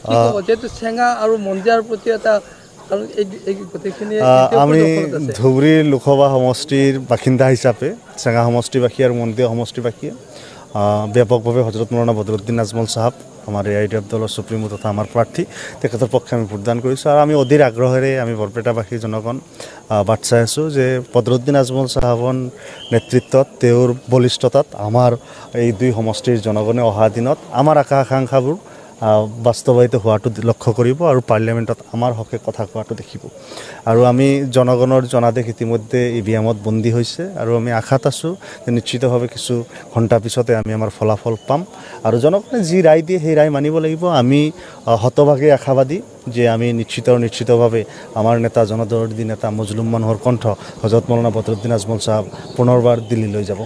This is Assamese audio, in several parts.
কি ক'ব যেহেতু চেঙা আৰু মন্দিয়াৰ প্ৰতি এটা কাৰণ এই গোটেইখিনি আমি ধুবুৰী লোকসভা সমষ্টিৰ বাসিন্দা হিচাপে চেঙা সমষ্টিবাসী আৰু মন্দিয়া সমষ্টিবাসীয়ে ব্যাপকভাৱে হজৰত মৌলানা বদৰুদ্দিন আজমল চাহাব আমাৰ AIDF দলৰ সুপ্ৰিমো তথা আমাৰ প্ৰাৰ্থী তেখেতৰ পক্ষে আমি ভোটদান কৰিছোঁ আৰু আমি অধীৰ আগ্ৰহেৰে আমি বৰপেটাবাসী জনগণ বাট চাই আছোঁ যে বদৰুদ্দিন আজমল চাহাবৰ নেতৃত্বত তেওঁৰ বলিষ্ঠতাত আমাৰ এই দুই সমষ্টিৰ জনগণে অহা দিনত আমাৰ আশা আকাংক্ষাবোৰ বাস্তৱায়িত হোৱাটো লক্ষ্য কৰিব আৰু পাৰ্লিয়ামেণ্টত আমাৰ হকে কথা কোৱাটো দেখিব আৰু আমি জনগণৰ জনাদেশ ইতিমধ্যে EVMত বন্দী হৈছে আৰু আমি আশাত আছোঁ যে নিশ্চিতভাৱে কিছু ঘণ্টা পিছতে আমি আমাৰ ফলাফল পাম আৰু জনগণে যি ৰায় দিয়ে সেই ৰায় মানিব লাগিব আমি হতভাগী আশাবাদী যে আমি নিশ্চিতভাৱে আমাৰ নেতা জনদৰদী নেতা মজলুম মানুহৰ কণ্ঠ হজৰত মৌলানা বদৰুদ্দিন আজমল চাহাব পুনৰবাৰ দিল্লীলৈ যাব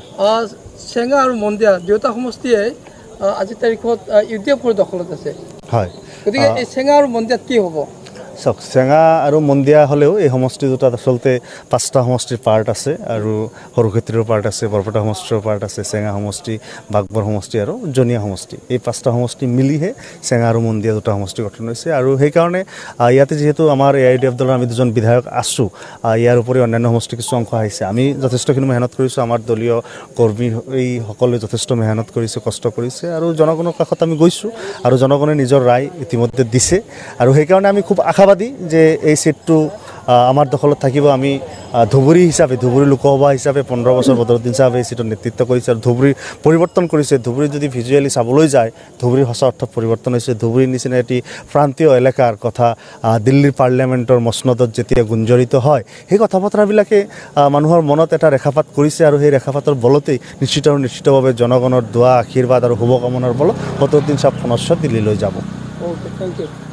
চেঙা আৰু মন্দিয়া দুয়োটা সমষ্টিয়ে আজিৰ তাৰিখত UDFৰ দখলত আছে হয় গতিকে এই চেঙা আৰু মন্দিয়াত কি হ'ব চাওক চেঙা আৰু মন্দিয়া হ'লেও এই সমষ্টি দুটাত আচলতে 5টা সমষ্টিৰ পাৰ্ট আছে আৰু সৰুক্ষেত্ৰীৰ পাৰ্ট আছে বৰপেটা সমষ্টিৰ পাৰ্ট আছে চেঙা সমষ্টি বাগবৰ সমষ্টি আৰু জনীয়া সমষ্টি এই 5টা সমষ্টি মিলিহে চেঙা আৰু মন্দিয়া দুটা সমষ্টি গঠন হৈছে আৰু সেইকাৰণে ইয়াতে যিহেতু আমাৰ AIDF দলৰ আমি দুজন বিধায়ক আছোঁ ইয়াৰ উপৰি অন্যান্য সমষ্টি কিছু অংশ আহিছে আমি যথেষ্টখিনি মেহনত কৰিছোঁ আমাৰ দলীয় কৰ্মী এই সকলোৱে যথেষ্ট মেহনত কৰিছে কষ্ট কৰিছে আৰু জনগণৰ কাষত আমি গৈছোঁ আৰু জনগণে নিজৰ ৰায় ইতিমধ্যে দিছে আৰু সেইকাৰণে আমি খুব আশাবাদী যে এই সিটটো আমাৰ দখলত থাকিব আমি ধুবুৰী লোকসভা হিচাপে 15 বছৰ বদৰুদ্দিন চাহাবে এই সিটৰ নেতৃত্ব কৰিছে আৰু ধুবুৰী পৰিৱৰ্তন কৰিছে ধুবুৰী যদি ভিজুৱেলি চাবলৈ যায় ধুবুৰীৰ সঁচা অৰ্থত পৰিৱৰ্তন হৈছে ধুবুৰীৰ নিচিনা এটি প্ৰান্তীয় এলেকাৰ কথা দিল্লীৰ পাৰ্লিয়ামেণ্টৰ মসনদত যেতিয়া গুঞ্জৰিত হয় সেই কথা বতৰাবিলাকে মানুহৰ মনত এটা ৰেখাপাত কৰিছে আৰু সেই ৰেখাপাতৰ বলতেই নিশ্চিতভাৱে জনগণৰ দোৱা আশীৰ্বাদ আৰু শুভকামনাৰ বলত বদৰুদ্দিন চাহাব পুনশ্চ দিল্লীলৈ যাব Okay, thank you.